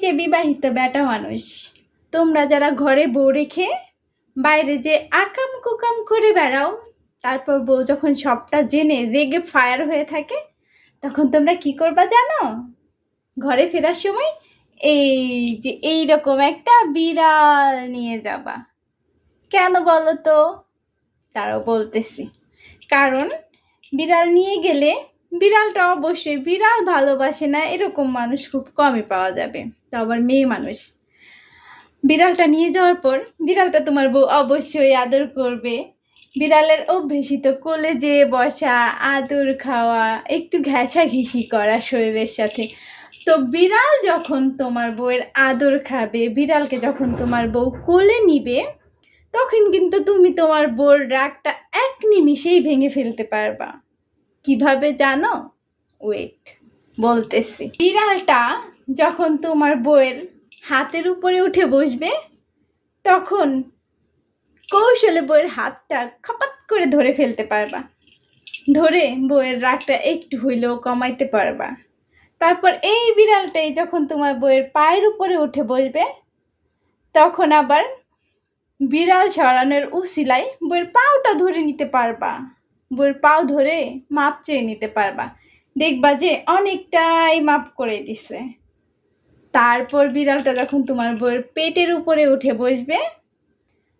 যে বিবাহিত বেটা মানুষ, তোমরা যারা ঘরে বউ রেখে বাইরে যে আকাম কুকাম করে বেড়াও, তারপর বউ যখন সবটা জেনে রেগে ফায়ার হয়ে থাকে, তখন তোমরা কি করবা জানো? ঘরে ফেরার সময় এই যে এইরকম একটা বিড়াল নিয়ে যাবা। কেন বলো তো? তারাও বলতেছি, কারণ বিড়াল নিয়ে গেলে বিড়ালটা অবশ্যই বিড়াল ভালোবাসে না এরকম মানুষ খুব কমই পাওয়া যাবে, তো আবার মেয়ে মানুষ। বিড়ালটা নিয়ে যাওয়ার পর বিড়ালটা তোমার বউ অবশ্যই আদর করবে। বিড়ালের অভ্যেসিত কোলে যেয়ে বসা, আদর খাওয়া, একটু ঘেঁষাঘেঁষি করা শরীরের সাথে। তো বিড়াল যখন তোমার বউয়ের আদর খাবে, বিড়ালকে যখন তোমার বউ কোলে নিবে, তখন কিন্তু তুমি তোমার বউর রাগটা এক নিমিষেই ভেঙে ফেলতে পারবা। কিভাবে জানো? ওয়েট, বলতেছি। বিড়ালটা যখন তোমার বউয়ের হাতের উপরে উঠে বসবে, তখন কৌশলে বউয়ের হাতটা খপাত করে ধরে ফেলতে পারবা, ধরে বউয়ের রাগটা একটু হইলেও কমাইতে পারবা। তারপর এই বিড়ালটাই যখন তোমার বউয়ের পায়ের উপরে উঠে বসবে, তখন আবার বিড়াল সরানোর উসিলায় বউয়ের পাওটা ধরে নিতে পারবা, বউয়ের পাও ধরে মাপ চেয়ে নিতে পারবা। দেখবা যে অনেকটাই মাপ করে দিছে। তারপর বিড়ালটা যখন তোমার বউয়ের পেটের উপরে উঠে বসবে,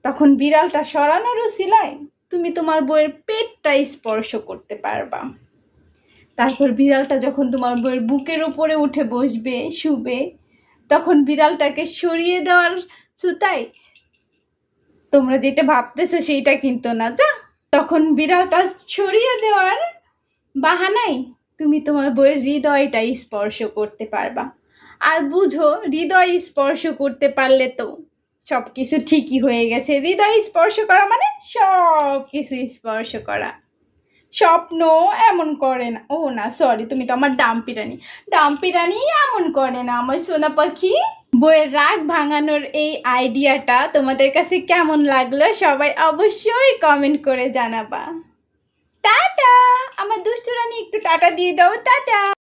তখন বিড়ালটা সরানোর উসিলায় তুমি তোমার বউয়ের পেটটা স্পর্শ করতে পারবা। তারপর বিড়ালটা যখন তোমার বউয়ের বুকের উপরে উঠে বসবে, শুবে, তখন বিড়ালটাকে সরিয়ে দেওয়ার সুতায়, তোমরা যেটা ভাবতেছো সেইটা কিন্তু না, যা, তখন বিড়ালটা সরিয়ে দেওয়ার বাহানায় তুমি তোমার বউয়ের হৃদয়টা স্পর্শ করতে পারবা। আর বুঝো, হৃদয় স্পর্শ করতে পারলে তো সবকিছু ঠিকই হয়ে গেছে। হৃদয় স্পর্শ করা মানে সব কিছু স্পর্শ করা। স্বপ্ন এমন করে না, ও না সরি, তুমি তো আমার ডাম্পি রানী। ডাম্পি রানী এমন করে না আমার সোনা পাখি। বইয়ের রাগ ভাঙানোর এই আইডিয়াটা তোমাদের কাছে কেমন লাগলো সবাই অবশ্যই কমেন্ট করে জানাবা। টাটা। আমার দুষ্টু রানী একটু টাটা দিয়ে দাও, টাটা।